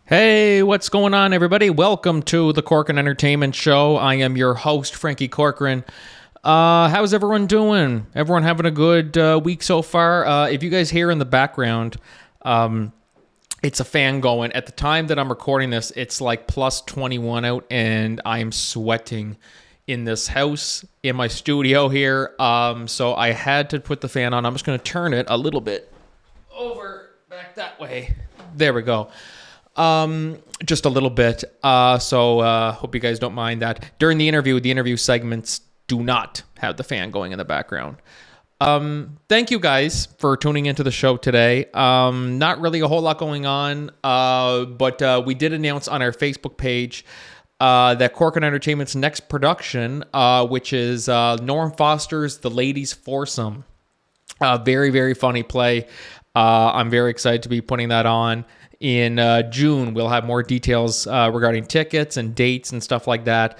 Hey, what's going on, everybody? Welcome to the Corcoran Entertainment Show. I am your host, Franky Corcoran. How's everyone doing? Everyone having a good week so far? If you guys hear in the background, it's a fan going. At the time that I'm recording this, it's like plus 21 out, and I'm sweating in this house, in my studio here. So I had to put the fan on. I'm just going to turn it a little bit over, back that way. There we go. Just a little bit. So hope you guys don't mind that. During the interview segments do not have the fan going in the background. Thank you guys for tuning into the show today. Not really a whole lot going on, but we did announce on our Facebook page that Corcoran Entertainment's next production, which is Norm Foster's The Ladies Foursome. Very, very funny play. I'm very excited to be putting that on. In June, we'll have more details regarding tickets and dates and stuff like that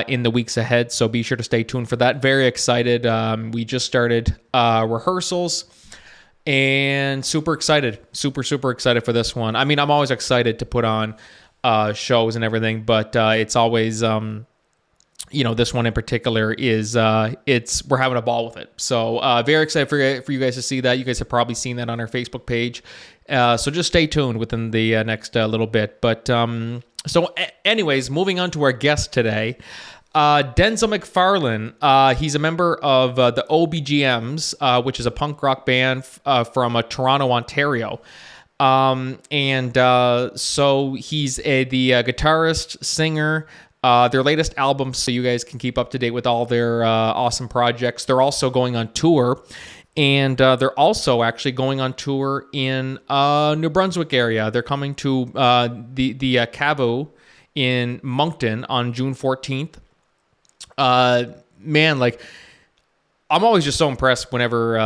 in the weeks ahead. So be sure to stay tuned for that. Very excited. We just started rehearsals and super excited. Super excited for this one. I mean, I'm always excited to put on shows and everything, but it's always... this one in particular is we're having a ball with it. So very excited for you guys to see that. You guys have probably seen that on our Facebook page. So just stay tuned within the next little bit. But anyways, moving on to our guest today, Densil McFarlane. He's a member of the OBGMs, which is a punk rock band from Toronto, Ontario. So he's the guitarist, singer. Their latest album, so you guys can keep up to date with all their awesome projects. They're also going on tour, and they're also actually going on tour in New Brunswick area. They're coming to the Cavu in Moncton on June 14th. Man, like, I'm always just so impressed whenever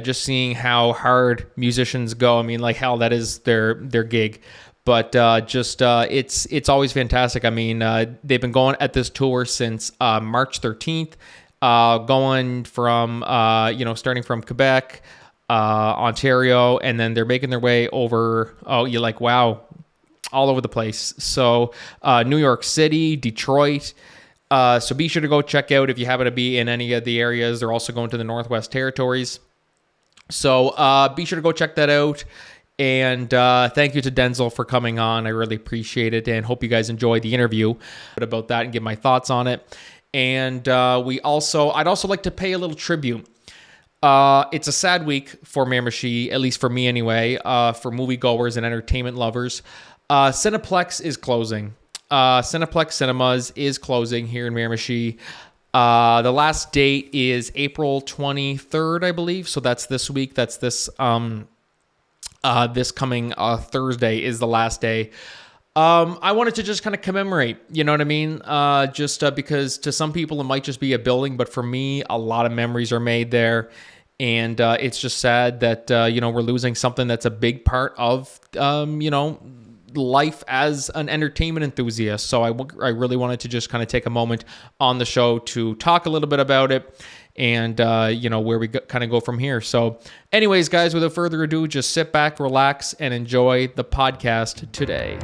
just seeing how hard musicians go. I mean, like, hell, that is their gig. But it's always fantastic. I mean, they've been going at this tour since March 13th, going from, starting from Quebec, Ontario, and then they're making their way over, you're like, wow, all over the place. So New York City, Detroit. So be sure to go check out if you happen to be in any of the areas. They're also going to the Northwest Territories. So be sure to go check that out. And thank you to Densil for coming on. I really appreciate it, and hope you guys enjoy the interview about that and give my thoughts on it. And I'd also like to pay a little tribute. It's a sad week for Miramichi, at least for me anyway, for moviegoers and entertainment lovers. Cineplex is closing. Cineplex Cinemas is closing here in Miramichi. The last date is April 23rd, I believe. So that's this week. That's this coming Thursday is the last day. I wanted to just kind of commemorate, you know what I mean? Because to some people it might just be a building, but for me, a lot of memories are made there. And it's just sad that, we're losing something that's a big part of, life as an entertainment enthusiast. So I really wanted to just kind of take a moment on the show to talk a little bit about it. And, where we kind of go from here. So anyways, guys, without further ado, just sit back, relax, and enjoy the podcast today.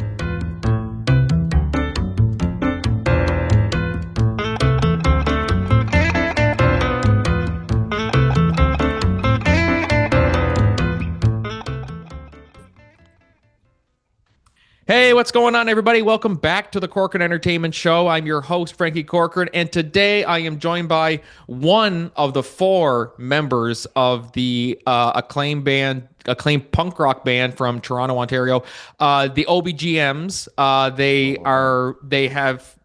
Hey, what's going on, everybody? Welcome back to the Corcoran Entertainment Show. I'm your host, Franky Corcoran, and today I am joined by one of the four members of the acclaimed punk rock band from Toronto, Ontario, the OBGMs. They have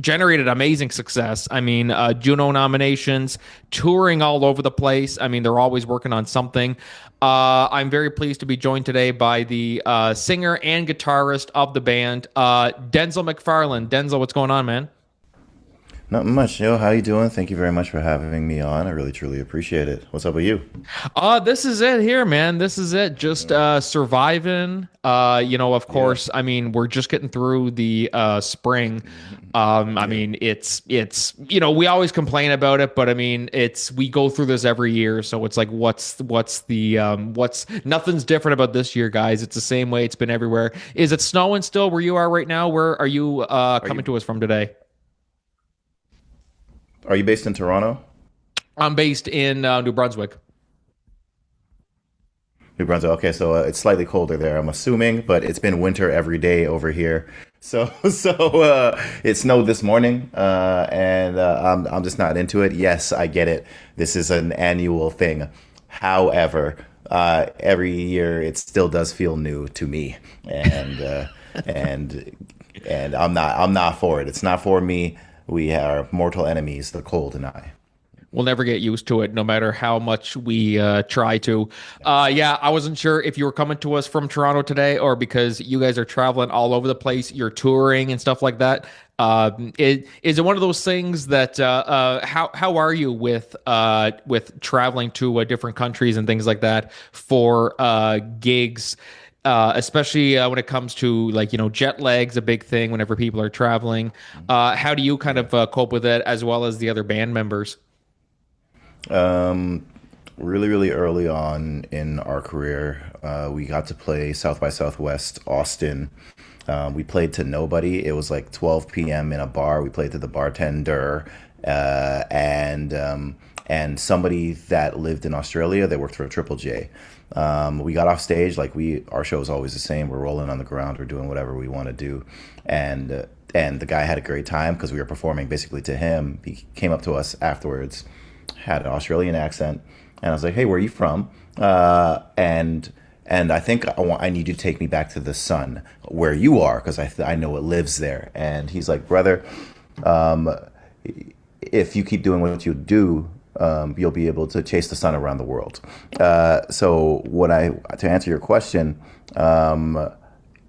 generated amazing success. I mean, JUNO nominations, touring all over the place. I mean, they're always working on something. I'm very pleased to be joined today by the singer and guitarist of the band, Densil McFarlane. Densil, what's going on, man? Not much, yo. How you doing? Thank you very much for having me on. I really truly appreciate it. What's up with you? This is it here, man. This is it. Just Mm. surviving. Of Yeah. course, I mean, we're just getting through the spring. I Yeah. mean, it's we always complain about it, but I mean, it's we go through this every year, so it's like what's nothing's different about this year, guys. It's the same way it's been everywhere. Is it snowing still where you are right now? Where are you Are coming you to us from today? are you based in Toronto? I'm based in New Brunswick. New Brunswick. Okay, so it's slightly colder there, I'm assuming, but it's been winter every day over here. So it snowed this morning, and I'm just not into it. Yes, I get it. This is an annual thing. However, every year it still does feel new to me, and and I'm not for it. It's not for me. We are mortal enemies, the cold and I. We'll never get used to it, no matter how much we try to. Yes. Yeah, I wasn't sure if you were coming to us from Toronto today, or because you guys are traveling all over the place, you're touring and stuff like that. Is it one of those things that how are you with traveling to different countries and things like that for gigs? Especially when it comes to like jet lag's a big thing whenever people are traveling. How do you kind Yeah. of cope with it as well as the other band members? Um, really, really early on in our career, we got to play South by Southwest Austin. We played to nobody. It was like 12 p.m. in a bar. We played to the bartender and somebody that lived in Australia. They worked for a Triple J. We got off stage like our show is always the same. We're rolling on the ground. We're doing whatever we want to do, and the guy had a great time because we were performing basically to him. He came up to us afterwards, had an Australian accent, and I was like, "Hey, where are you from?" And I think I need you to take me back to the sun where you are because I know it lives there. And he's like, "Brother, if you keep doing what you do, you'll be able to chase the sun around the world." So what I to answer your question,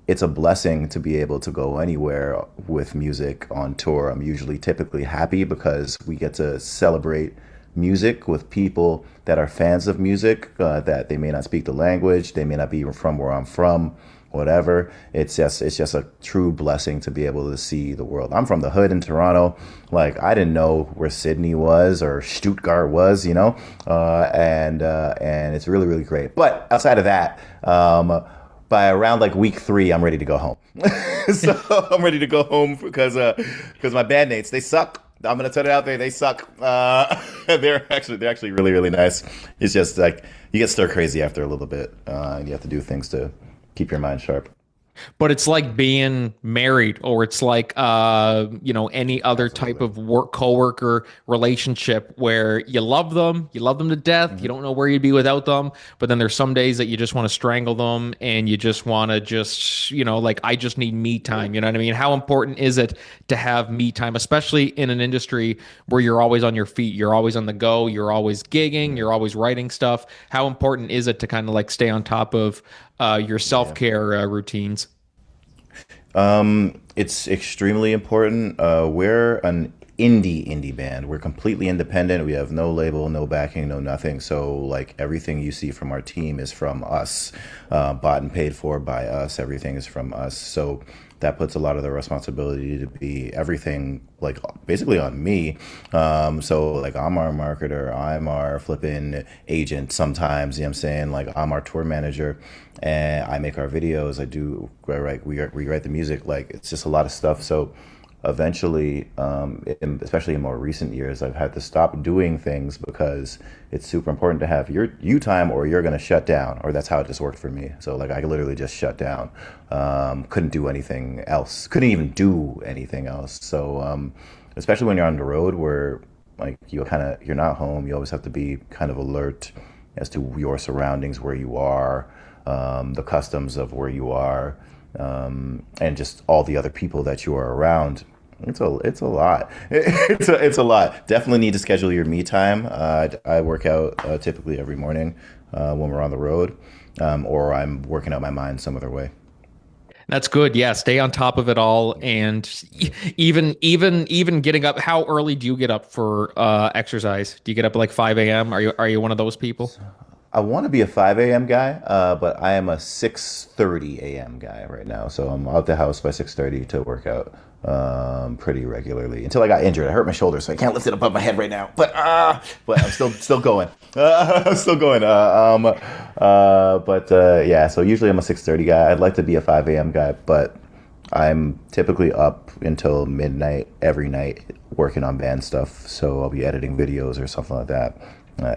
it's a blessing to be able to go anywhere with music on tour. I'm usually typically happy because we get to celebrate music with people that are fans of music, that they may not speak the language, they may not be from where I'm from, whatever. It's just a true blessing to be able to see the world. I'm from the hood in Toronto. Like I didn't know where Sydney was or Stuttgart was, and it's really really great. But outside of that, by around like week three, I'm ready to go home. So I'm ready to go home because my bandmates they suck. I'm gonna put it out there. They suck. They're actually really really nice. It's just like you get stir crazy after a little bit, and you have to do things to keep your mind sharp. But it's like being married, or it's like any other type Absolutely. of work coworker relationship where you love them to death, you Hmm. don't know where you'd be without them, but then there's some days that you just want to strangle them and you just want to just like I just need me Yeah. time, you know what I mean? How important is it to have me time, especially in an industry where you're always on your feet, you're always on the go, you're always gigging, Yeah. you're always writing stuff. How important is it to kind of like stay on top of your Yeah. self-care routines? It's extremely important. We're an indie band. We're completely independent. We have no label, no backing, no nothing. So like everything you see from our team is from us, bought and paid for by us. Everything is from us. So that puts a lot of the responsibility to be everything like basically on me. So like I'm our marketer, I'm our flipping agent sometimes, you know what I'm saying? Like I'm our tour manager and I make our videos. We write the music. Like it's just a lot of stuff. So eventually, especially in more recent years, I've had to stop doing things because it's super important to have your you time or you're gonna shut down. Or that's how it just worked for me. So like I literally just shut down. Couldn't do anything else. Couldn't even do anything else. So especially when you're on the road where like you're not home, you always have to be kind of alert as to your surroundings, where you are, the customs of where you are, and just all the other people that you are around. It's a lot. It's a lot. Definitely need to schedule your me time. I work out typically every morning when we're on the road, or I'm working out my mind some other way. That's good. Yeah, stay on top of it all, and even getting up. How early do you get up for exercise? Do you get up at like 5 a.m.? Are you one of those people? I want to be a 5 a.m. guy, but I am a 6:30 a.m. guy right now. So I'm out the house by 6:30 to work out pretty regularly until I got injured. I hurt my shoulder, so I can't lift it above my head right now. But I'm still going. I'm still going. Yeah. So usually I'm a 6:30 guy. I'd like to be a 5 a.m. guy, but I'm typically up until midnight every night working on band stuff. So I'll be editing videos or something like that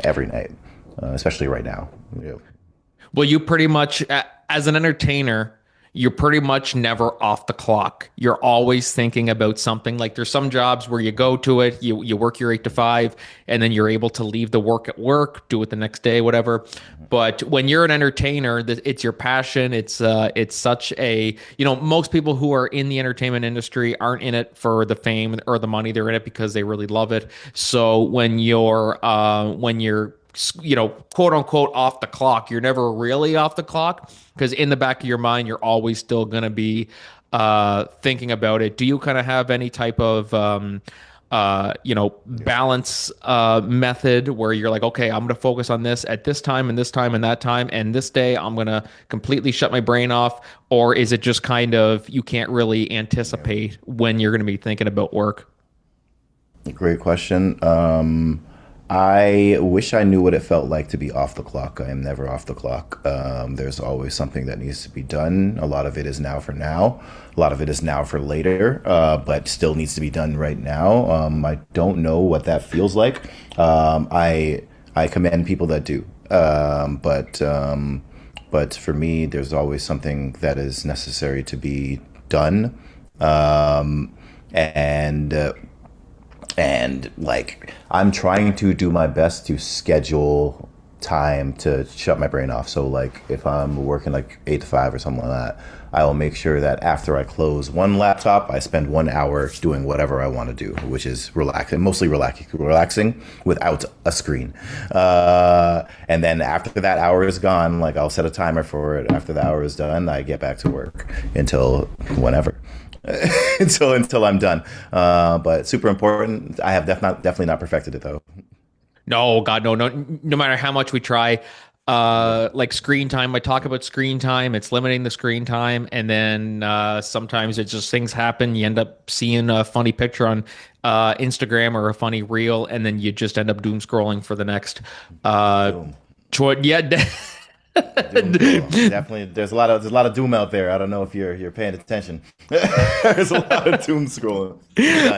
every night, especially right now. Yeah. Well, you pretty much, as an entertainer, you're pretty much never off the clock. You're always thinking about something. Like there's some jobs where you go to it, you work your 8 to 5, and then you're able to leave the work at work, do it the next day, whatever. But when you're an entertainer, it's your passion. It's such a, most people who are in the entertainment industry aren't in it for the fame or the money. They're in it because they really love it. So when you're quote unquote off the clock, you're never really off the clock because in the back of your mind, you're always still going to be thinking about it. Do you kind of have any type of balance method where you're like, okay, I'm going to focus on this at this time and this time and that time, and this day I'm going to completely shut my brain off? Or is it just kind of you can't really anticipate when you're going to be thinking about work? Great question. I wish I knew what it felt like to be off the clock. I am never off the clock. There's always something that needs to be done. A lot of it is now for now. A lot of it is now for later, but still needs to be done right now. I don't know what that feels like. I commend people that do. But for me, there's always something that is necessary to be done. And like I'm trying to do my best to schedule time to shut my brain off. So like if I'm working like 8 to 5 or something like that, I will make sure that after I close one laptop, I spend 1 hour doing whatever I want to do, which is relaxing, mostly relaxing without a screen. And then after that hour is gone, like I'll set a timer for it. After the hour is done, I get back to work until whenever. until I'm done. But super important. I have definitely not perfected it though. No, God, no, no. No matter how much we try, like screen time. I talk about screen time. It's limiting the screen time, and then sometimes it just things happen. You end up seeing a funny picture on Instagram or a funny reel, and then you just end up doom scrolling for the next. Doom. Yeah. Doom scrolling. Definitely, there's a lot of doom out there. I don't know if you're paying attention. There's a lot of doom scrolling.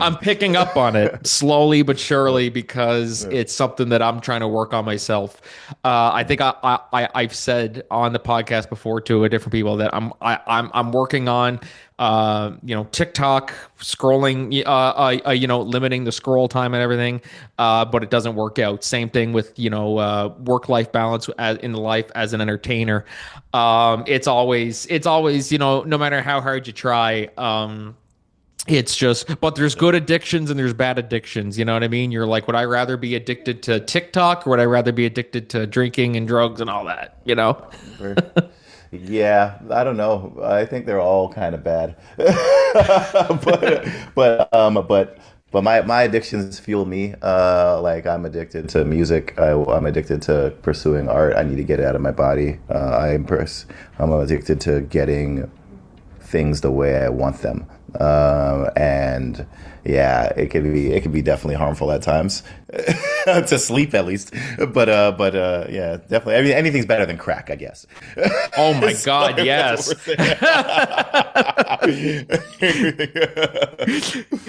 I'm picking up on it slowly but surely because it's something that I'm trying to work on myself. I think I've said on the podcast before to different people that I'm working on TikTok scrolling, limiting the scroll time and everything, but it doesn't work out. Same thing with work-life balance in life as an entertainer. It's always no matter how hard you try. It's just, but there's good addictions and there's bad addictions. You know what I mean? You're like, would I rather be addicted to TikTok or would I rather be addicted to drinking and drugs and all that? Yeah, I don't know. I think they're all kind of bad. but my addictions fuel me. Like I'm addicted to music. I'm addicted to pursuing art. I need to get it out of my body. I'm addicted to getting things the way I want them. And yeah, it can be definitely harmful at times to sleep at least. But yeah, definitely. I mean, anything's better than crack, I guess. Oh my God, yes.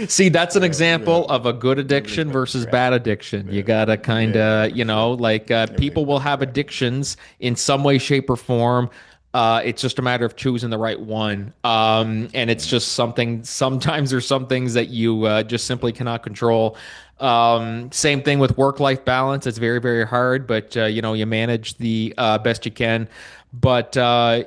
See, that's an example of a good addiction versus bad addiction. You gotta kind of, people will have addictions in some way, shape, or form. It's just a matter of choosing the right one. And it's just sometimes there's some things that you just simply cannot control. Same thing with work-life balance. It's very, very hard, but you manage the best you can. But so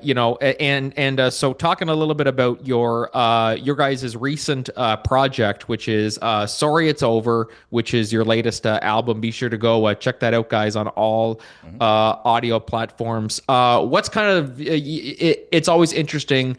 talking a little bit about your guys' recent project, which is Sorry It's Over, which is your latest album. Be sure to go check that out, guys, on all audio platforms. What's kind of it's always interesting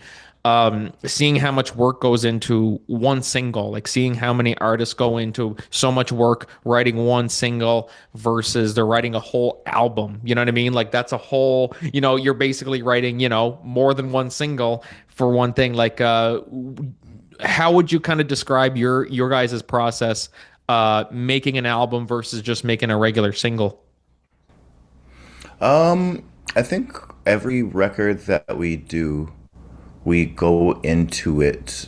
seeing how much work goes into one single, like seeing how many artists go into so much work writing one single versus they're writing a whole album. You know what I mean? Like that's a whole, you're basically writing, more than one single for one thing. Like, how would you kind of describe your guys' process making an album versus just making a regular single? I think every record that we do, we go into it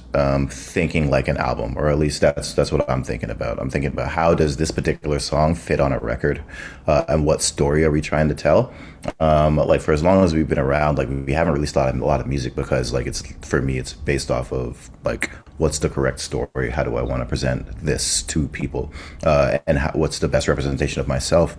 thinking like an album, or at least that's what I'm thinking about. I'm thinking about how does this particular song fit on a record, and what story are we trying to tell? Like for as long as we've been around, like we haven't released a lot of music because like it's for me it's based off of like what's the correct story? How do I want to present this to people? And what's the best representation of myself?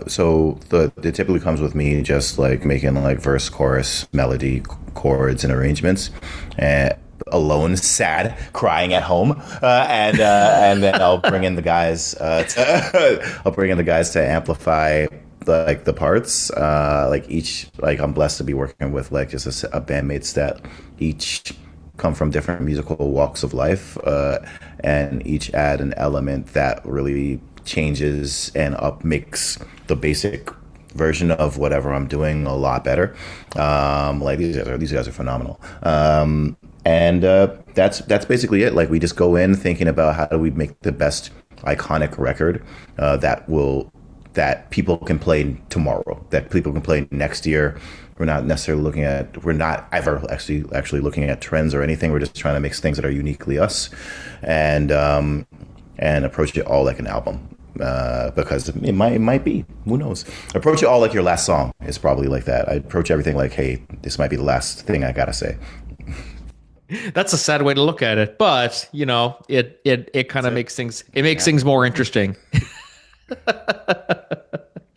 So it typically comes with me just like making like verse, chorus, melody, chords, and arrangements. And alone, sad, crying at home, and then I'll bring in the guys. I'll bring in the guys to amplify the parts. Like each, like I'm blessed to be working with like just a bandmates that each come from different musical walks of life, and each add an element that really changes and up makes the basic version of whatever I'm doing a lot better. Like these guys are phenomenal. And that's basically it. Like we just go in thinking about how do we make the best iconic record that people can play tomorrow, that people can play next year. We're not ever actually looking at trends or anything. We're just trying to make things that are uniquely us, and approach it all like an album. Because it might be, who knows? Approach it all like your last song is probably like that. I approach everything like, hey, this might be the last thing I gotta say. That's a sad way to look at it, but it kind of makes things more interesting.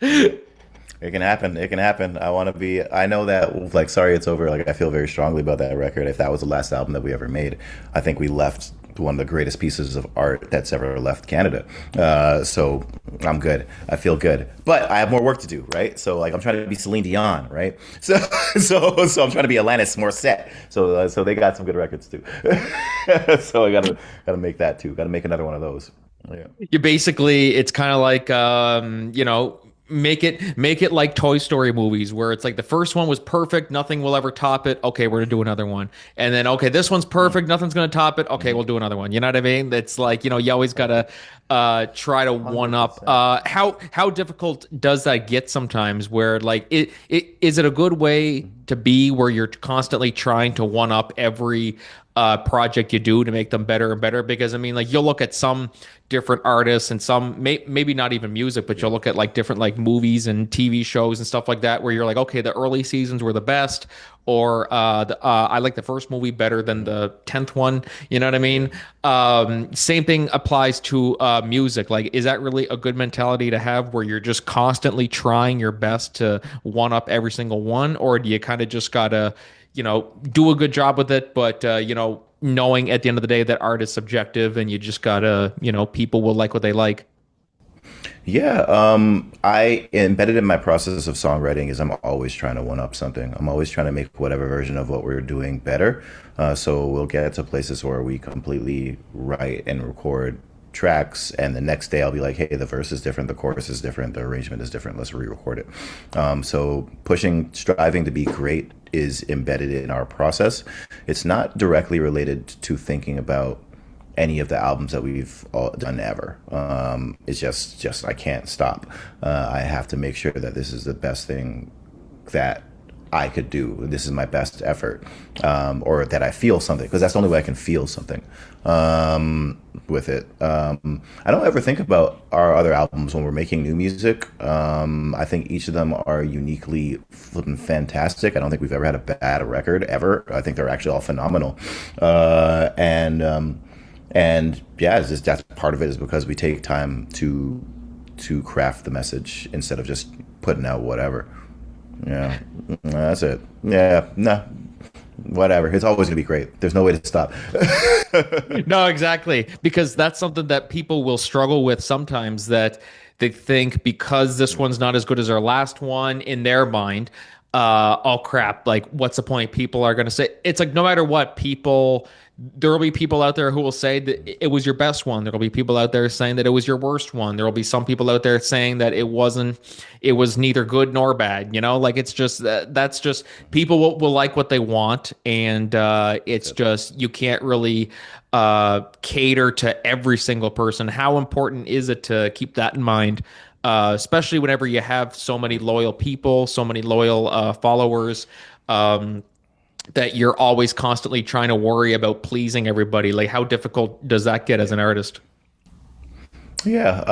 It can happen. It can happen. I know that, like, Sorry It's Over, like, I feel very strongly about that record. If that was the last album that we ever made, I think we left one of the greatest pieces of art that's ever left Canada. So I'm good. I feel good. But I have more work to do, right? So, like, I'm trying to be Celine Dion, right? So I'm trying to be Alanis Morissette. So they got some good records, too. So I gotta make that, too. Gotta make another one of those. Yeah. It's kind of like make it like Toy Story movies where it's like the first one was perfect, nothing will ever top it. Okay, we're gonna do another one. And then okay, this one's perfect, nothing's gonna top it. Okay, we'll do another one. You know what I mean? It's like, you always gotta try to one up. 100%. How difficult does that get sometimes where like is it a good way to be where you're constantly trying to one up every project you do to make them better and better? Because I mean, like you'll look at some different artists and some maybe not even music, but you'll look at like different like movies and TV shows and stuff like that where you're like, okay, the early seasons were the best, or I like the first movie better than the 10th one. You know what I mean? Same thing applies to music. Like, is that really a good mentality to have where you're just constantly trying your best to one up every single one, or do you kind of just gotta do a good job with it, but knowing at the end of the day that art is subjective and you just gotta, people will like what they like. Yeah, I embedded in my process of songwriting is I'm always trying to one up something. I'm always trying to make whatever version of what we're doing better. So we'll get to places where we completely write and record tracks, and the next day I'll be like, hey, the verse is different, the chorus is different, the arrangement is different, let's re-record it. So striving to be great is embedded in our process. It's not directly related to thinking about any of the albums that we've all done ever. It's just I can't stop. I have to make sure that this is the best thing that I could do. This is my best effort, or that I feel something, because that's the only way I can feel something with it. I don't ever think about our other albums when we're making new music. I think each of them are uniquely flipping fantastic. I don't think we've ever had a bad record ever. I think they're actually all phenomenal. And yeah, it's just, that's part of it is because we take time to craft the message instead of just putting out whatever. Yeah, that's it. Yeah, no, whatever. It's always gonna be great. There's no way to stop. No, exactly. Because that's something that people will struggle with sometimes, that they think because this one's not as good as our last one in their mind, oh crap, like what's the point? People are going to say it's like no matter what, people there will be people out there who will say that it was your best one. There will be people out there saying that it was your worst one. There will be some people out there saying that it was neither good nor bad. Like it's just that's just people will like what they want, and it's just you can't really cater to every single person. How important is it to keep that in mind? Especially whenever you have so many loyal people, so many loyal followers, that you're always constantly trying to worry about pleasing everybody. Like, how difficult does that get as an artist? Yeah,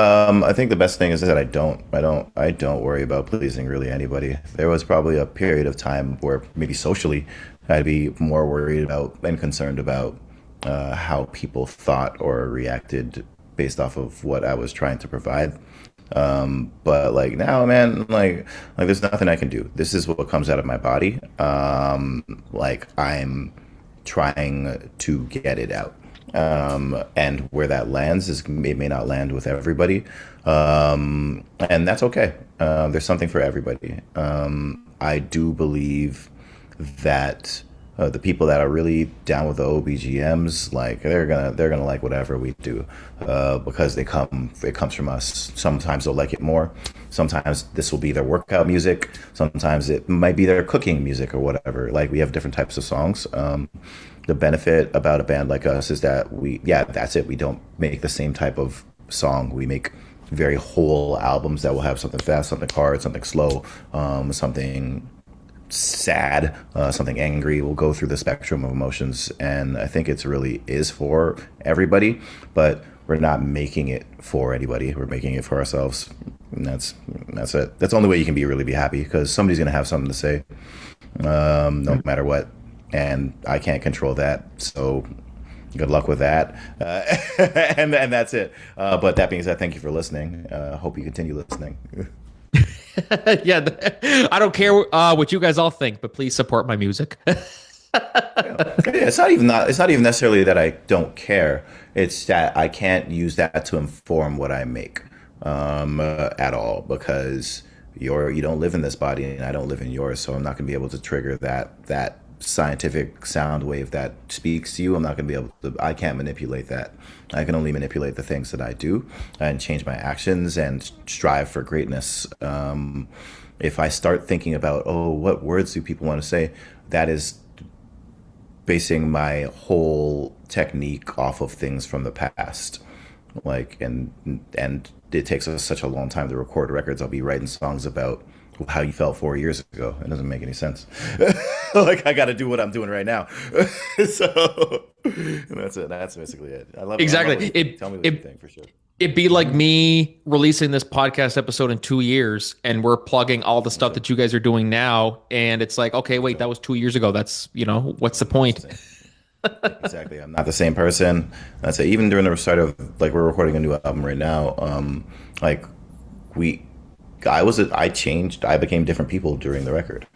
I think the best thing is that I don't worry about pleasing really anybody. There was probably a period of time where maybe socially I'd be more worried about and concerned about how people thought or reacted based off of what I was trying to provide. But like now, man, like there's nothing I can do. This is what comes out of my body. Like I'm trying to get it out. And where that lands is it may not land with everybody, and that's okay. There's something for everybody. I do believe that the people that are really down with the OBGMs, like they're gonna like whatever we do, because it comes from us. Sometimes they'll like it more. Sometimes this will be their workout music. Sometimes it might be their cooking music or whatever. Like we have different types of songs. The benefit about a band like us is that that's it. We don't make the same type of song. We make very whole albums that will have something fast, something hard, something slow, something sad, something angry. We'll go through the spectrum of emotions, and I think it's really is for everybody, but we're not making it for anybody. We're making it for ourselves, and that's it. That's the only way you can be happy, because somebody's gonna have something to say, no matter what, and I can't control that. So good luck with that, and that's it. But that being said, thank you for listening. Hope you continue listening. Yeah, I don't care what you guys all think, but please support my music. Yeah, it's not even necessarily that I don't care. It's that I can't use that to inform what I make, at all, because you don't live in this body and I don't live in yours, so I'm not going to be able to trigger that scientific sound wave that speaks to you. I'm not going to be able to. I can't manipulate that. I can only manipulate the things that I do and change my actions and strive for greatness. If I start thinking about, oh, what words do people want to say, that is basing my whole technique off of things from the past. Like, and it takes us such a long time to record records. I'll be writing songs about how you felt 4 years ago. It doesn't make any sense. Like, I got to do what I'm doing right now. So that's it. That's basically it. I love it. Exactly. Tell me what you think, for sure. It'd be like me releasing this podcast episode in 2 years, and we're plugging all the stuff that you guys are doing now. And it's like, okay, wait, that was 2 years ago. That's, what's the point? Exactly. I'm not the same person. That's it. Even during the start of, like, we're recording a new album right now. Like I changed. I became different people during the record.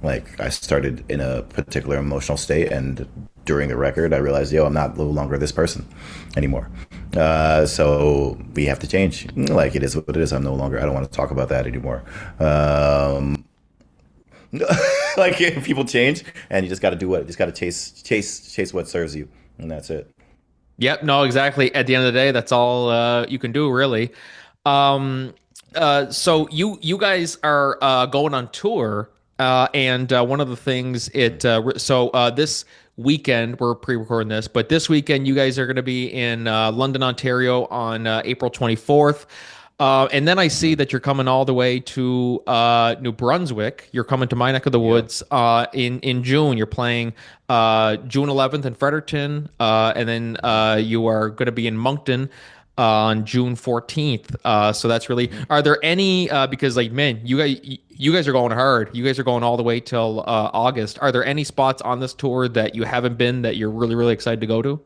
Like, I started in a particular emotional state, and during the record, I realized, I'm no longer this person anymore. So we have to change. Like, it is what it is. I don't want to talk about that anymore. Like, people change, and you just got to chase what serves you, and that's it. Yep. No, exactly. At the end of the day, that's all you can do, really. So you guys are going on tour, and one of the things this weekend we're pre-recording this, but this weekend you guys are going to be in London, Ontario on April 24th. And then I see that you're coming all the way to New Brunswick. You're coming to my neck of the woods in June. You're playing June 11th in Fredericton, and then you are going to be in Moncton on June 14th. So that's really. Are there any? Because like, man, you guys are going hard. You guys are going all the way till August. Are there any spots on this tour that you haven't been that you're really really excited to go to?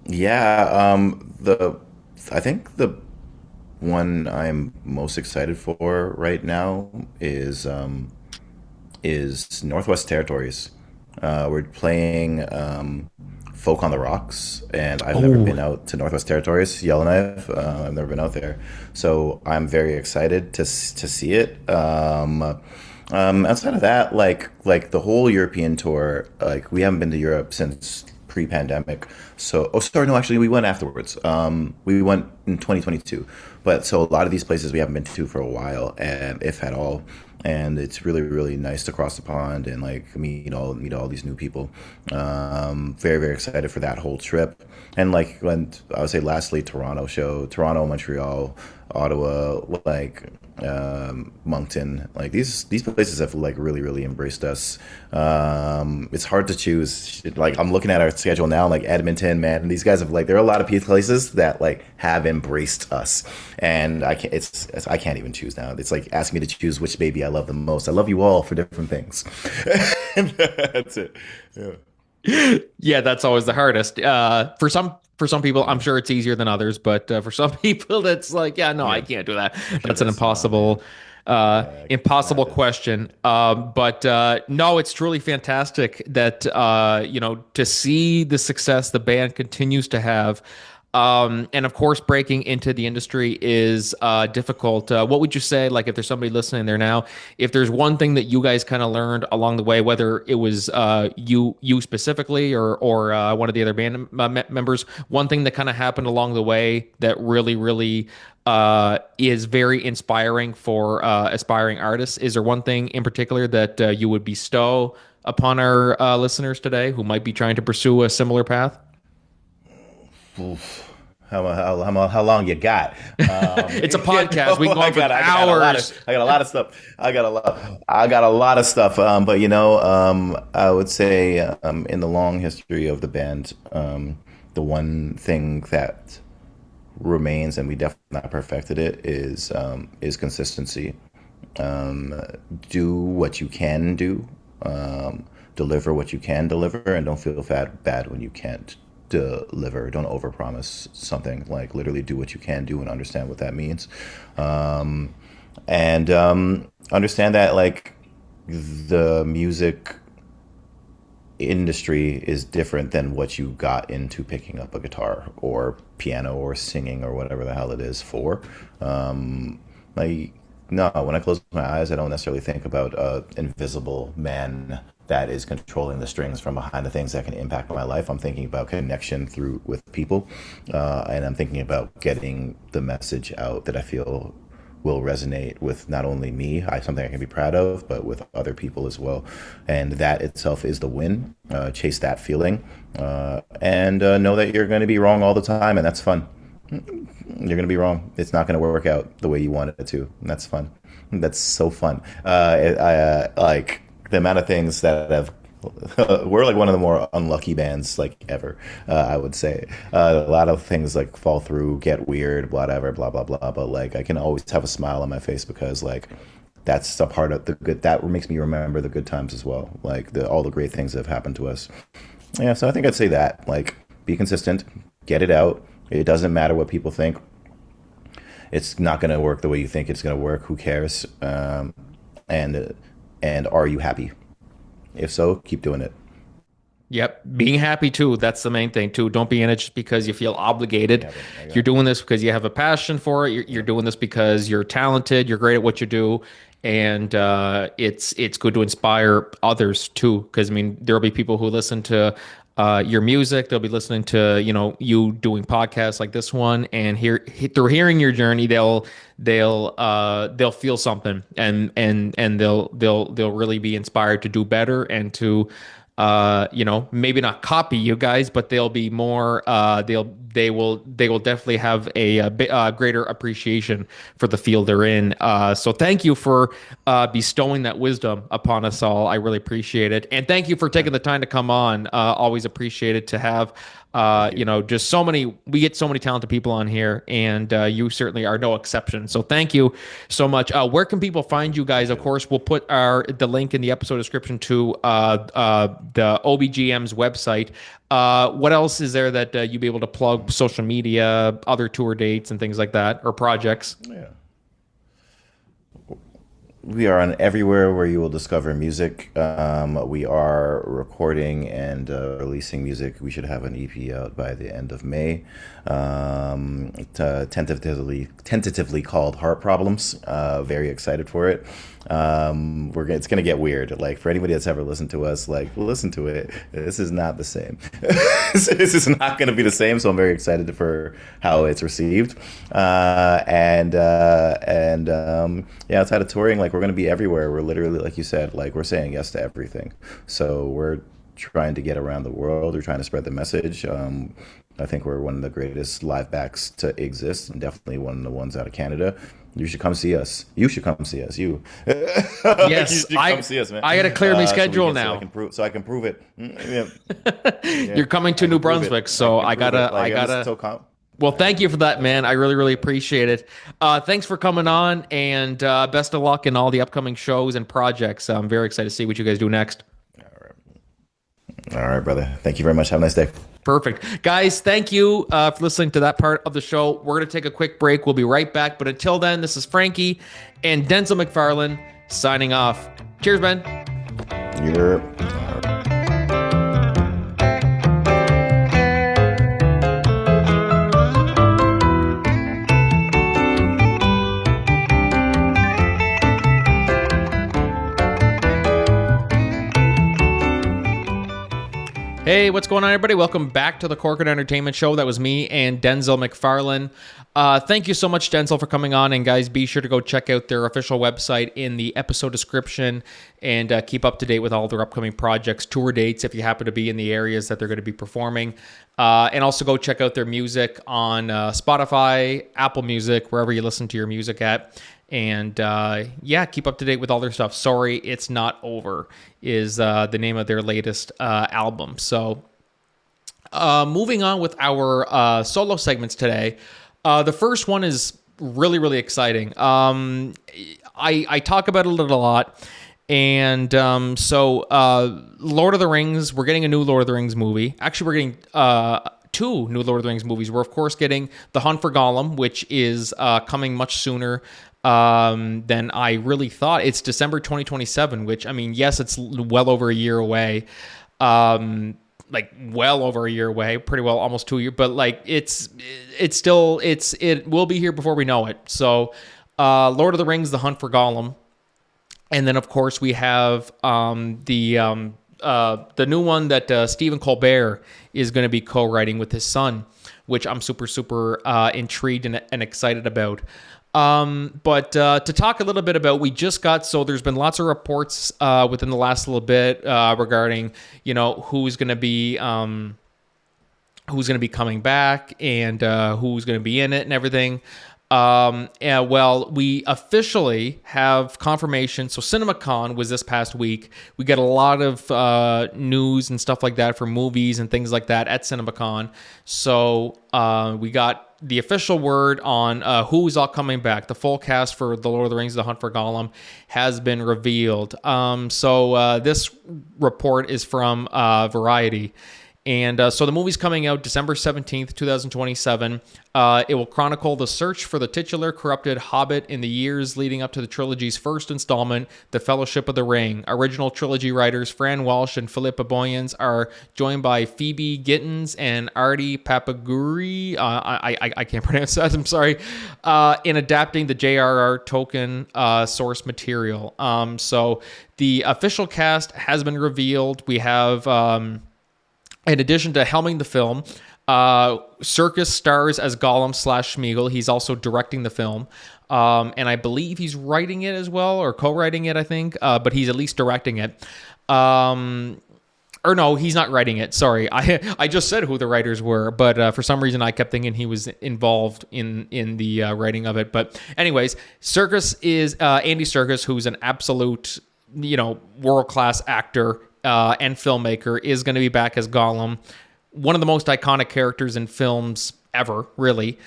Yeah. I think the one I'm most excited for right now is Northwest Territories. We're playing Folk on the Rocks, and I've never been out to Northwest Territories, Yellowknife. I've never been out there, so I'm very excited to see it. Outside of that, like the whole European tour, like we haven't been to Europe since pre-pandemic. So, oh, sorry, no, actually, we went afterwards. We went in 2022, but so a lot of these places we haven't been to for a while, and if at all. And it's really, really nice to cross the pond and like meet all these new people. Very, very excited for that whole trip. And like when I would say, lastly, Toronto show, Toronto, Montreal, Ottawa, like Moncton, like these places have like really really embraced us. It's hard to choose. Like I'm looking at our schedule now, like Edmonton, man, and these guys have like there are a lot of places that like have embraced us, and I can't even choose now. It's like asking me to choose which baby I love the most. I love you all for different things. That's it. Yeah. Yeah, that's always the hardest. For some people, I'm sure it's easier than others, but for some people, it's like, yeah, no, I Yeah. can't do that. For sure That's an it's not, man. Yeah, I can't impossible imagine. question. But no, it's truly fantastic that to see the success the band continues to have. And of course, breaking into the industry is difficult. What would you say, like, if there's somebody listening there now, if there's one thing that you guys kind of learned along the way, whether it was you specifically or one of the other band members, one thing that kind of happened along the way that really, really is very inspiring for aspiring artists? Is there one thing in particular that you would bestow upon our listeners today who might be trying to pursue a similar path? Oof. How long you got? It's a podcast. We can go on for I got a lot of hours. I got a lot of stuff. I got a lot of stuff. But I would say in the long history of the band, the one thing that remains, and we definitely not perfected it, is consistency. Do what you can do, deliver what you can deliver, and don't feel bad when you can't deliver. Don't overpromise something. Like literally do what you can do and understand what that means, and understand that like the music industry is different than what you got into picking up a guitar or piano or singing or whatever the hell it is for. Like, no, when I close my eyes, I don't necessarily think about invisible man that is controlling the strings from behind the things that can impact my life. I'm thinking about connection through with people, and I'm thinking about getting the message out that I feel will resonate with not only me, something I can be proud of, but with other people as well. And that itself is the win. Chase that feeling, and know that you're going to be wrong all the time, and that's fun. You're going to be wrong. It's not going to work out the way you wanted it to. And that's fun. That's so fun. Like the amount of things that have we're like one of the more unlucky bands like ever. I would say a lot of things like fall through, get weird, whatever, blah blah blah. But like I can always have a smile on my face because like that's a part of the good that makes me remember the good times as well. Like all the great things that have happened to us. Yeah, so I think I'd say that like be consistent, get it out. It doesn't matter what people think. It's not going to work the way you think it's going to work. Who cares? And and are you happy? If so, keep doing it. Yep, being happy too. That's the main thing too. Don't be in it just because you feel obligated. I You're got it. doing this because you have a passion for it. You're Yep. doing this because you're talented. You're great at what you do, and it's good to inspire others too. Because I mean, there'll be people who listen to your music. They'll be listening to you doing podcasts like this one, and through hearing your journey, they'll feel something, and they'll really be inspired to do better and to maybe not copy you guys, but they'll be more, they will definitely have a greater appreciation for the field they're in. So thank you for bestowing that wisdom upon us all. I really appreciate it. And thank you for taking the time to come on. Always appreciate it to have, Thank you. just we get so many talented people on here, and you certainly are no exception. So thank you so much. Where can people find you guys? Of Appreciate it. course, we'll put the link in the episode description to the OBGM's website. What else is there that you'd be able to plug? Social media, other tour dates, and things like that, or projects? Yeah. We are on everywhere where you will discover music. We are recording and releasing music. We should have an EP out by the end of May. Tentatively called Heart Problems. Very excited for it. It's gonna get weird. Like for anybody that's ever listened to us, like listen to it. This is not the same. This is not gonna be the same. So I'm very excited for how it's received. Yeah, outside of touring, like we're gonna be everywhere. We're literally, like you said, like we're saying yes to everything. So we're trying to get around the world. We're trying to spread the message. I think we're one of the greatest live backs to exist, and definitely one of the ones out of Canada. You should come see us. You should come see us. You. Yes, you should come see us, man. I got to clear my schedule now. So I can prove it. Yeah. You're coming to New Brunswick, so I gotta. Well, thank you for that, man. I really, really appreciate it. Thanks for coming on, and best of luck in all the upcoming shows and projects. I'm very excited to see what you guys do next. All right, brother. Thank you very much. Have a nice day. Perfect. Guys, thank you for listening to that part of the show. We're going to take a quick break. We'll be right back. But until then, this is Franky and Densil McFarlane signing off. Cheers, man. You're... Hey, what's going on, everybody? Welcome back to the Corcoran Entertainment Show. That was me and Densil McFarlane. Thank you so much, Densil, for coming on. And guys, be sure to go check out their official website in the episode description and keep up to date with all their upcoming projects, tour dates, if you happen to be in the areas that they're going to be performing. And also go check out their music on Spotify, Apple Music, wherever you listen to your music at. And yeah, keep up to date with all their stuff. Sorry, It's Not Over is the name of their latest album. So moving on with our solo segments today. The first one is really, really exciting. I talk about it a lot. And so Lord of the Rings, we're getting a new Lord of the Rings movie. Actually, we're getting two new Lord of the Rings movies. We're, of course, getting The Hunt for Gollum, which is coming much sooner than I really thought. It's December 2027, which, I mean, yes, it's well over a year away. Like well over a year away, pretty well almost 2 years, but like it will be here before we know it. So Lord of the Rings, The Hunt for Gollum. And then of course we have the new one that Stephen Colbert is going to be co-writing with his son, which I'm super intrigued and excited about. But to talk a little bit about, there's been lots of reports within the last little bit regarding, who's going to be coming back and who's going to be in it and everything. Well, we officially have confirmation. So CinemaCon was this past week. We got a lot of news and stuff like that for movies and things like that at CinemaCon. So we got the official word on who's all coming back. The full cast for The Lord of the Rings, The Hunt for Gollum has been revealed. So this report is from Variety. And so the movie's coming out December 17th, 2027. It will chronicle the search for the titular corrupted hobbit in the years leading up to the trilogy's first installment, The Fellowship of the Ring. Original trilogy writers Fran Walsh and Philippa Boyens are joined by Phoebe Gittins and Artie Papaguri. I can't pronounce that, I'm sorry. In adapting the J.R.R. Tolkien source material. So the official cast has been revealed. We have... in addition to helming the film, Serkis stars as Gollum / Smeagol. He's also directing the film. And I believe he's writing it as well, or co-writing it, I think. But he's at least directing it. Or no, he's not writing it. Sorry. I just said who the writers were. But for some reason, I kept thinking he was involved in the writing of it. But anyways, Serkis is Andy Serkis, who's an absolute, world-class actor and filmmaker, is going to be back as Gollum, one of the most iconic characters in films ever, really.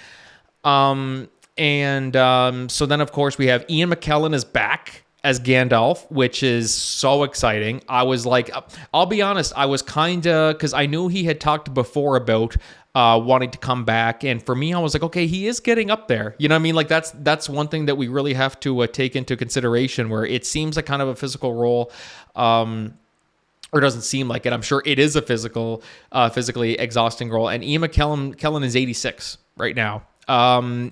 So then, of course, we have Ian McKellen is back as Gandalf, which is so exciting. I was like, I'll be honest, I was kind of, because I knew he had talked before about wanting to come back, and for me, I was like, okay, he is getting up there. You know what I mean? Like that's one thing that we really have to take into consideration, where it seems like kind of a physical role. Or doesn't seem like it. I'm sure it is a physically exhausting role. And Ian McKellen is 86 right now.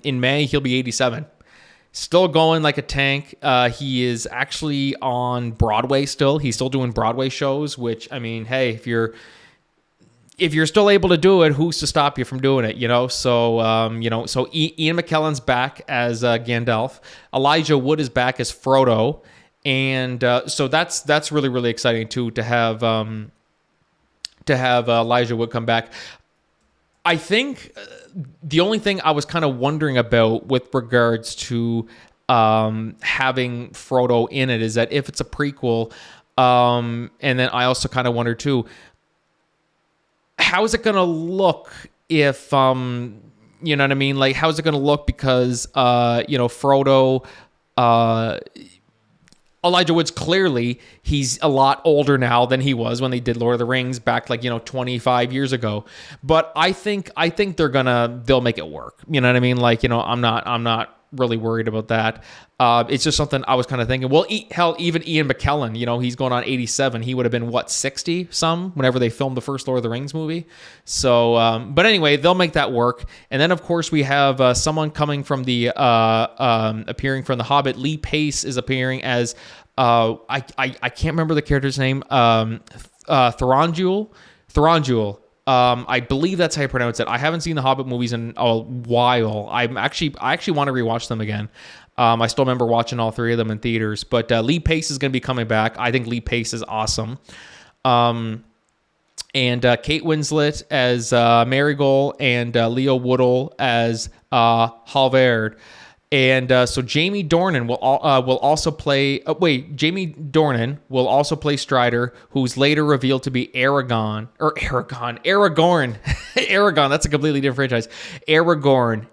In May, he'll be 87. Still going like a tank. He is actually on Broadway still. He's still doing Broadway shows, which, I mean, hey, if you're still able to do it, who's to stop you from doing it, you know? So, so Ian McKellen's back as Gandalf. Elijah Wood is back as Frodo. And so that's really, really exciting too, to have Elijah Wood come back. I think the only thing I was kind of wondering about with regards to having Frodo in it is that if it's a prequel, and then I also kind of wonder too, how is it going to look if, you know what I mean? Like, how is it going to look? Because, Frodo, Elijah Wood's clearly, he's a lot older now than he was when they did Lord of the Rings back 25 years ago. But I think they'll make it work. You know what I mean? I'm not really worried about that. It's just something I was kind of thinking. Well, hell, even Ian McKellen, he's going on 87. He would have been 60 whenever they filmed the first Lord of the Rings movie. So, but anyway, they'll make that work. And then of course we have someone coming from the appearing from the Hobbit. Lee Pace is appearing as I can't remember the character's name. Thranduil. I believe that's how you pronounce it. I haven't seen the Hobbit movies in a while. I actually want to rewatch them again. I still remember watching all three of them in theaters. But Lee Pace is going to be coming back. I think Lee Pace is awesome. And Kate Winslet as Marigold, and Leo Woodall as Halvard. And so Jamie Dornan will also play. Jamie Dornan will also play Strider, who's later revealed to be Aragorn. Aragorn. That's a completely different franchise. Aragorn.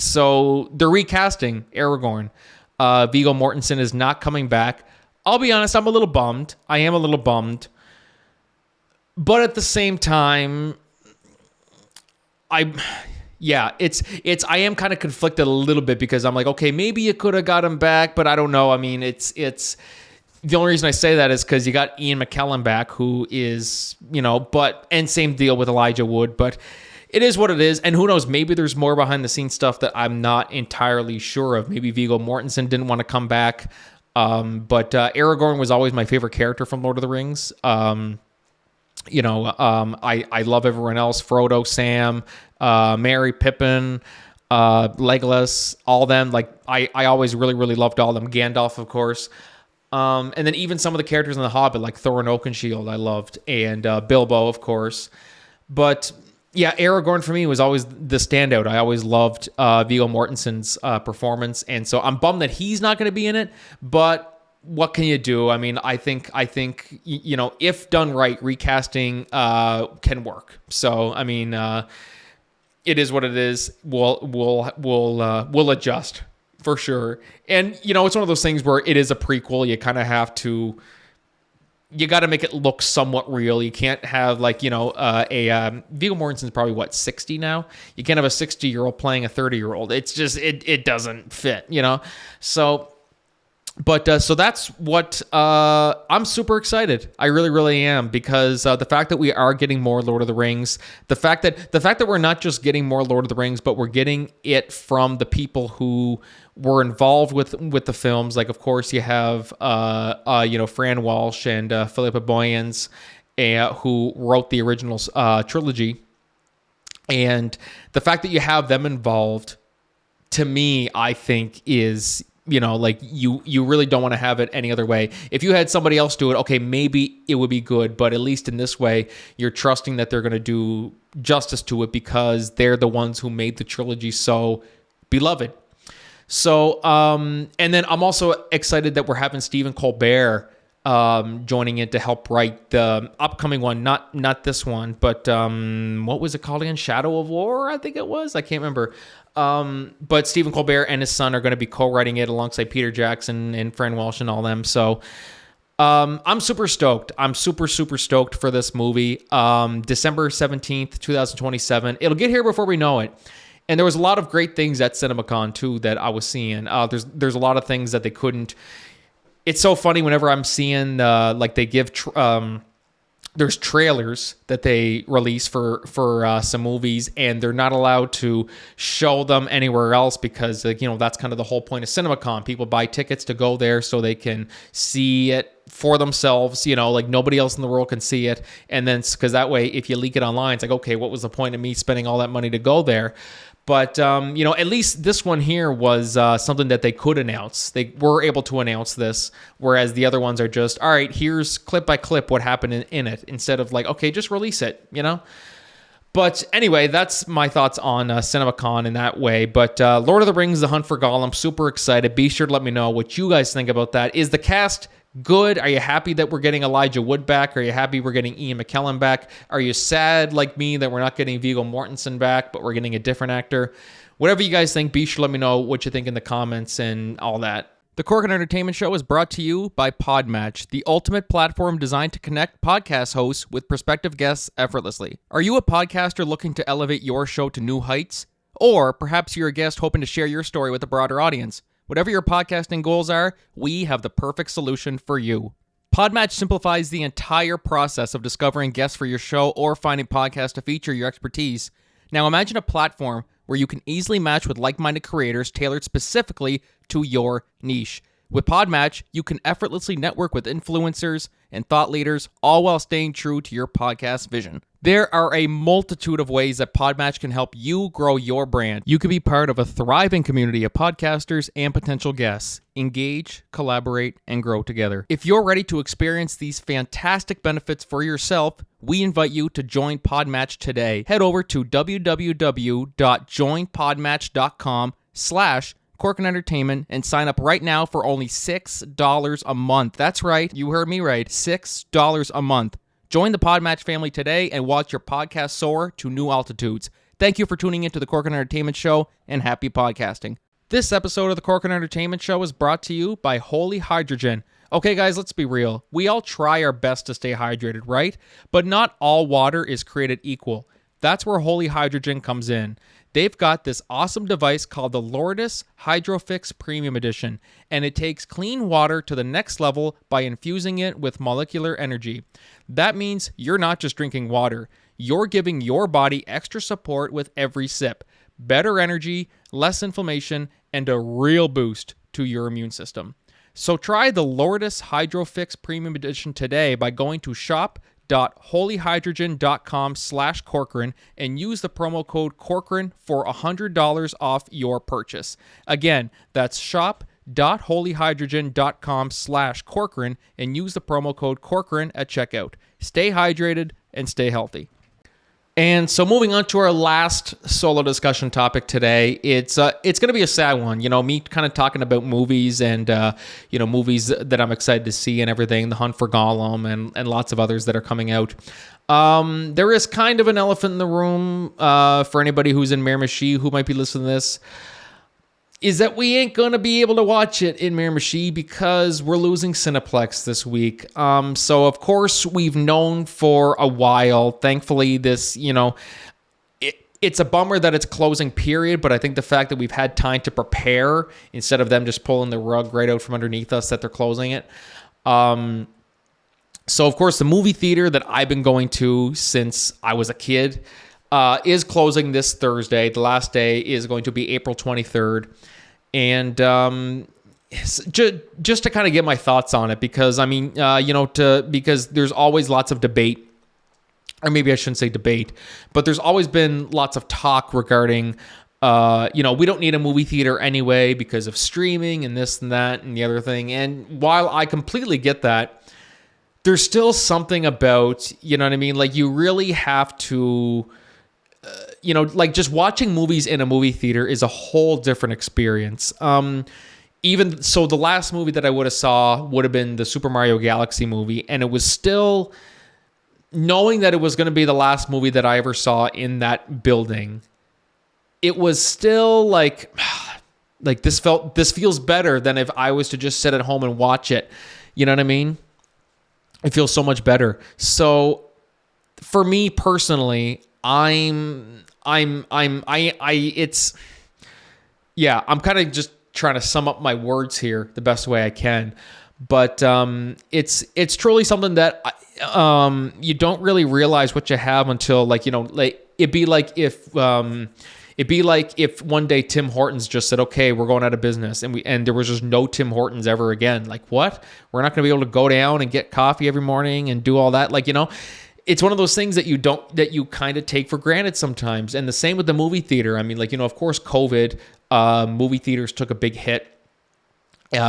So they're recasting Aragorn. Viggo Mortensen is not coming back. I'll be honest, I'm a little bummed. I am a little bummed. But at the same time, I am kind of conflicted a little bit, because I'm like, okay, maybe you could have got him back, but I don't know. I mean, it's the only reason I say that is because you got Ian McKellen back, who is, and same deal with Elijah Wood, but it is what it is. And who knows, maybe there's more behind the scenes stuff that I'm not entirely sure of. Maybe Viggo Mortensen didn't want to come back. But Aragorn was always my favorite character from Lord of the Rings. I love everyone else. Frodo, Sam, Merry, Pippin, Legolas, all them. Like, I always really, really loved all them. Gandalf, of course. And then even some of the characters in The Hobbit, like Thorin Oakenshield, I loved. And Bilbo, of course. But yeah, Aragorn for me was always the standout. I always loved Viggo Mortensen's performance. And so I'm bummed that he's not going to be in it. But what can you do? I mean, I think if done right, recasting can work. So I mean, it is what it is. We'll adjust for sure. And it's one of those things where it is a prequel. You kind of have to. You got to make it look somewhat real. You can't have Viggo Mortensen's probably 60 now. You can't have a 60-year-old playing a 30-year-old. It's just it doesn't fit, So. But so that's what I'm super excited. I really, really am, because the fact that we are getting more Lord of the Rings, the fact that we're not just getting more Lord of the Rings, but we're getting it from the people who were involved with the films. Like, of course, you have Fran Walsh and Philippa Boyens, who wrote the original trilogy, and the fact that you have them involved, to me, I think is. You really don't want to have it any other way. If you had somebody else do it, okay, maybe it would be good, but at least in this way, you're trusting that they're going to do justice to it, because they're the ones who made the trilogy so beloved. So, and then I'm also excited that we're having Stephen Colbert joining in to help write the upcoming one, not this one, but what was it called again? Shadow of War, I think it was. I can't remember. But Stephen Colbert and his son are going to be co-writing it alongside Peter Jackson and Fran Welsh and all them. So I'm super stoked. I'm super stoked for this movie. December 17th, 2027. It'll get here before we know it. And there was a lot of great things at CinemaCon too that I was seeing. There's a lot of things that they couldn't. It's so funny whenever I'm seeing like they give there's trailers that they release for some movies, and they're not allowed to show them anywhere else because that's kind of the whole point of CinemaCon. People buy tickets to go there so they can see it for themselves, like nobody else in the world can see it. And then because that way, if you leak it online, it's like, okay, what was the point of me spending all that money to go there? But, at least this one here was something that they could announce. They were able to announce this, whereas the other ones are just, all right, here's clip by clip what happened in it, instead of like, okay, just release it, But anyway, that's my thoughts on CinemaCon in that way. But Lord of the Rings, The Hunt for Gollum, super excited. Be sure to let me know what you guys think about that. Is the cast good? Are you happy that we're getting Elijah Wood back? Are you happy we're getting Ian McKellen back? Are you sad like me that we're not getting Viggo Mortensen back, but we're getting a different actor? Whatever you guys think, be sure to let me know what you think in the comments and all that. The Corkin Entertainment Show is brought to you by Podmatch, the ultimate platform designed to connect podcast hosts with prospective guests effortlessly. Are you a podcaster looking to elevate your show to new heights? Or perhaps you're a guest hoping to share your story with a broader audience? Whatever your podcasting goals are, we have the perfect solution for you. Podmatch simplifies the entire process of discovering guests for your show or finding podcasts to feature your expertise. Now imagine a platform where you can easily match with like-minded creators tailored specifically to your niche. With Podmatch, you can effortlessly network with influencers and thought leaders, all while staying true to your podcast vision. There are a multitude of ways that Podmatch can help you grow your brand. You can be part of a thriving community of podcasters and potential guests. Engage, collaborate, and grow together. If you're ready to experience these fantastic benefits for yourself, we invite you to join Podmatch today. Head over to www.joinpodmatch.com/Corkin Entertainment and sign up right now for only $6 a month. That's right, you heard me right, $6 a month. Join the Podmatch family today and watch your podcast soar to new altitudes. Thank you for tuning into the Corkin Entertainment Show, and happy podcasting. This episode of the Corkin Entertainment Show is brought to you by Holy Hydrogen. Okay, guys, let's be real. We all try our best to stay hydrated, right? But not all water is created equal. That's where Holy Hydrogen comes in. They've got this awesome device called the Lourdes HydroFix Premium Edition, and it takes clean water to the next level by infusing it with molecular energy. That means you're not just drinking water. You're giving your body extra support with every sip. Better energy, less inflammation, and a real boost to your immune system. So try the Lourdes HydroFix Premium Edition today by going to shop.holyhydrogen.com/Corcoran and use the promo code Corcoran for $100 off your purchase. Again, that's shop.holyhydrogen.com/Corcoran and use the promo code Corcoran at checkout. Stay hydrated and stay healthy. And so moving on to our last solo discussion topic today, it's going to be a sad one. Me kind of talking about movies and, movies that I'm excited to see and everything, The Hunt for Gollum and lots of others that are coming out. There is kind of an elephant in the room for anybody who's in Miramichi who might be listening to this, is that we ain't going to be able to watch it in Miramichi because we're losing Cineplex this week. So, of course, we've known for a while. Thankfully, this, it's a bummer that it's closing, period, but I think the fact that we've had time to prepare instead of them just pulling the rug right out from underneath us that they're closing it. So, of course, the movie theater that I've been going to since I was a kid is closing this Thursday. The last day is going to be April 23rd. And just to kind of get my thoughts on it, because, because there's always lots of debate, or maybe I shouldn't say debate, but there's always been lots of talk regarding, we don't need a movie theater anyway because of streaming and this and that and the other thing. And while I completely get that, there's still something about, like you really have to... just watching movies in a movie theater is a whole different experience. even so, the last movie that I would have saw would have been the Super Mario Galaxy movie, and it was still, knowing that it was going to be the last movie that I ever saw in that building, it was still like this feels better than if I was to just sit at home and watch it. You know what I mean? It feels so much better. So for me personally, I'm kind of just trying to sum up my words here the best way I can. But it's truly something that you don't really realize what you have until, like, you know, like it'd be like if one day Tim Hortons just said, okay, we're going out of business, and there was just no Tim Hortons ever again. Like, what? We're not going to be able to go down and get coffee every morning and do all that. Like, you know, it's one of those things that you kind of take for granted sometimes. And the same with the movie theater. I mean, like, you know, of course, COVID, movie theaters took a big hit.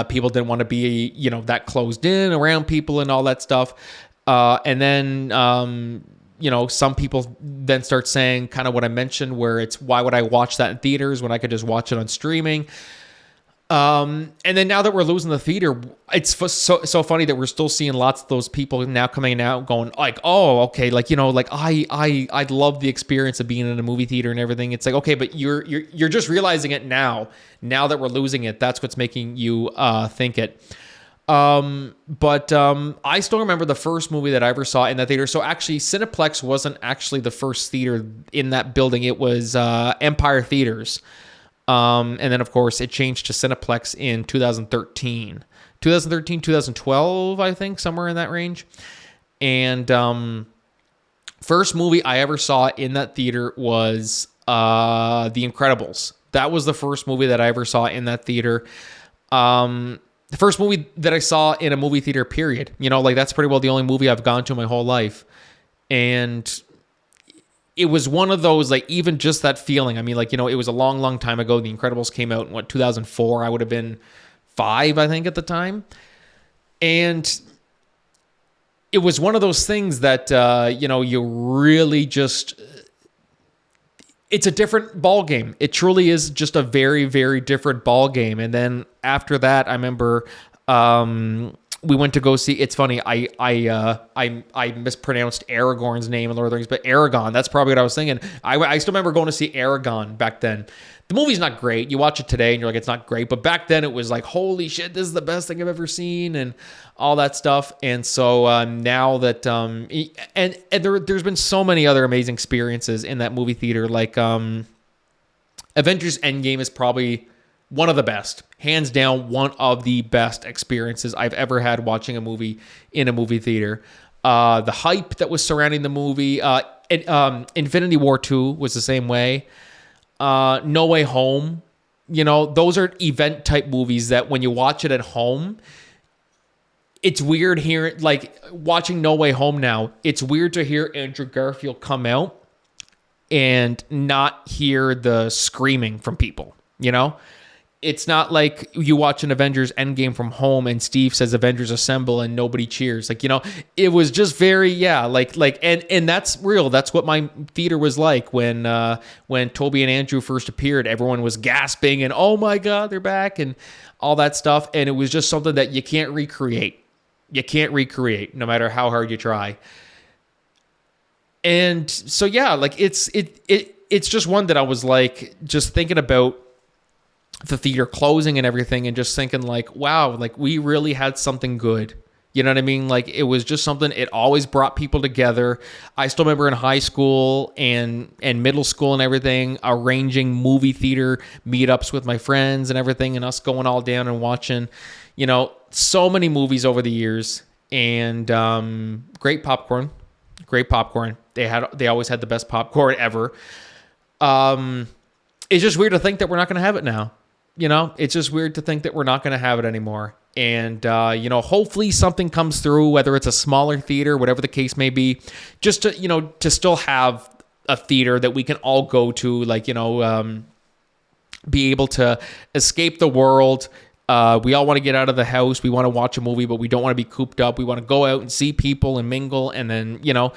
People didn't want to be, you know, that closed in around people and all that stuff. And then, you know, some people then start saying kind of what I mentioned, where it's, why would I watch that in theaters when I could just watch it on streaming? And then now that we're losing the theater, it's so funny that we're still seeing lots of those people now coming out going like, oh, okay, like, you know, like I love the experience of being in a movie theater and everything. It's like, okay, but you're just realizing it now that we're losing it. That's what's making you think it. But I still remember the first movie that I ever saw in that theater. So actually, Cineplex wasn't actually the first theater in that building. It was Empire Theaters. And then, of course, it changed to Cineplex in 2013, 2012, I think, somewhere in that range. And first movie I ever saw in that theater was The Incredibles. That was the first movie that I ever saw in that theater. The first movie that I saw in a movie theater, period. You know, like, that's pretty well the only movie I've gone to my whole life. And it was one of those, like, even just that feeling. I mean, like, you know, it was a long, long time ago. The Incredibles came out in 2004? I would have been 5, I think, at the time. And it was one of those things that, you know, you really just, it's a different ball game. It truly is just a very, very different ball game. And then after that, I remember we went to go see. It's funny. I mispronounced Aragorn's name in Lord of the Rings, but Aragon. That's probably what I was thinking. I still remember going to see Aragon back then. The movie's not great. You watch it today and you're like, it's not great. But back then it was like, holy shit, this is the best thing I've ever seen, and all that stuff. And so now that there's been so many other amazing experiences in that movie theater. Like Avengers Endgame is probably one of the best, hands down, one of the best experiences I've ever had watching a movie in a movie theater. The hype that was surrounding the movie, Infinity War 2 was the same way. No Way Home, you know, those are event type movies that when you watch it at home, it's weird hearing, like, watching No Way Home now, it's weird to hear Andrew Garfield come out and not hear the screaming from people, you know? It's not like you watch an Avengers Endgame from home and Steve says Avengers Assemble and nobody cheers. Like, you know, it was just very, and that's real. That's what my theater was like when Toby and Andrew first appeared. Everyone was gasping and, oh my God, they're back, and all that stuff. And it was just something that you can't recreate. You can't recreate no matter how hard you try. And so, yeah, like it's just one that I was like, just thinking about the theater closing and everything, and just thinking like, wow, like we really had something good. You know what I mean? Like, it was just something, it always brought people together. I still remember in high school and middle school and everything, arranging movie theater meetups with my friends and everything, and us going all down and watching, you know, so many movies over the years. And great popcorn. They always had the best popcorn ever. It's just weird to think that we're not going to have it now. You know, it's just weird to think that we're not going to have it anymore. And, you know, hopefully something comes through, whether it's a smaller theater, whatever the case may be, just to, you know, to still have a theater that we can all go to, like, you know, be able to escape the world. We all want to get out of the house. We want to watch a movie, but we don't want to be cooped up. We want to go out and see people and mingle. And then, you know,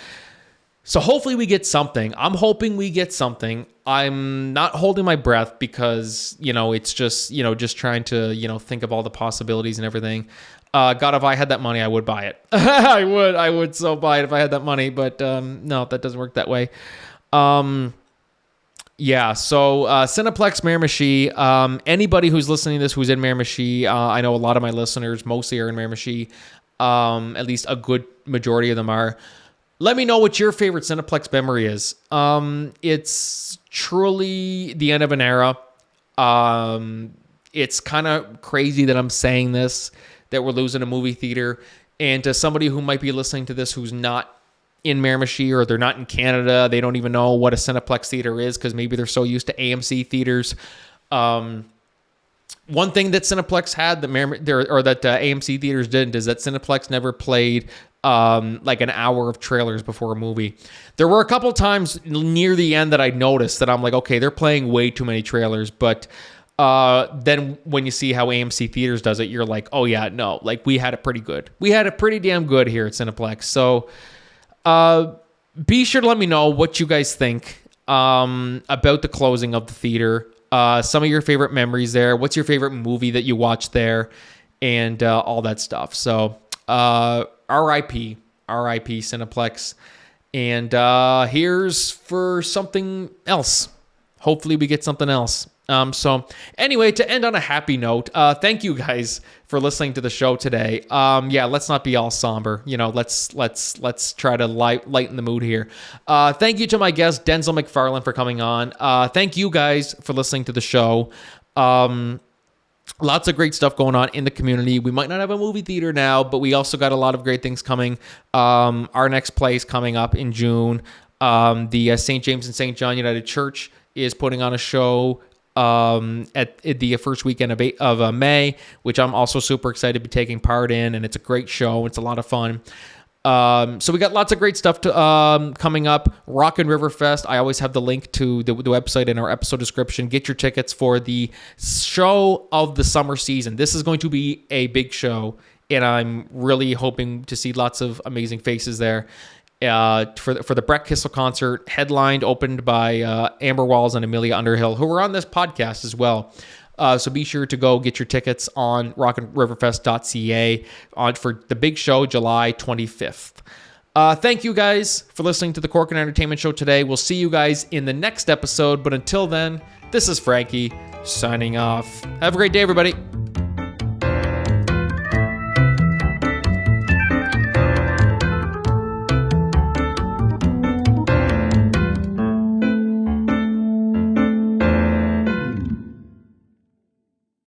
so hopefully we get something. I'm hoping we get something. I'm not holding my breath because, it's just, just trying to, think of all the possibilities and everything. God, if I had that money, I would buy it. I would so buy it if I had that money, but no, that doesn't work that way. Yeah, so Cineplex, Miramichi. Anybody who's listening to this who's in Miramichi, I know a lot of my listeners mostly are in Miramichi. At least a good majority of them are. Let me know what your favorite Cineplex memory is. It's truly the end of an era. It's kind of crazy that I'm saying this, that we're losing a movie theater. And to somebody who might be listening to this who's not in Miramichi, or they're not in Canada, they don't even know what a Cineplex theater is because maybe they're so used to AMC theaters. One thing that Cineplex had that AMC theaters didn't is that Cineplex never played like an hour of trailers before a movie. There were a couple times near the end that I noticed that I'm like, okay, they're playing way too many trailers, but then when you see how AMC theaters does it, you're like, oh yeah, no, like we had it pretty good. We had it pretty damn good here at Cineplex. So be sure to let me know what you guys think about the closing of the theater. Some of your favorite memories there. What's your favorite movie that you watched there, and all that stuff. So R.I.P. Cineplex. And here's for something else. Hopefully we get something else. So anyway, to end on a happy note, thank you guys for listening to the show today. Yeah, let's not be all somber. Let's try to lighten the mood here. Thank you to my guest, Densil McFarlane, for coming on. Thank you guys for listening to the show. Lots of great stuff going on in the community. We might not have a movie theater now, but we also got a lot of great things coming. Our next play is coming up in June. The St. James and St. John United Church is putting on a show at the first weekend of May, which I'm also super excited to be taking part in, and it's a great show. It's a lot of fun. So we got lots of great stuff coming up. Rock and River Fest. I always have the link to the website in our episode description. Get your tickets for the show of the summer season. This is going to be a big show, and I'm really hoping to see lots of amazing faces there. For the Brett Kissel concert, opened by Amber Walls and Amelia Underhill, who were on this podcast as well. So be sure to go get your tickets on rockandriverfest.ca for the big show, July 25th. Thank you guys for listening to the Cork and Entertainment Show today. We'll see you guys in the next episode. But until then, this is Franky signing off. Have a great day, everybody.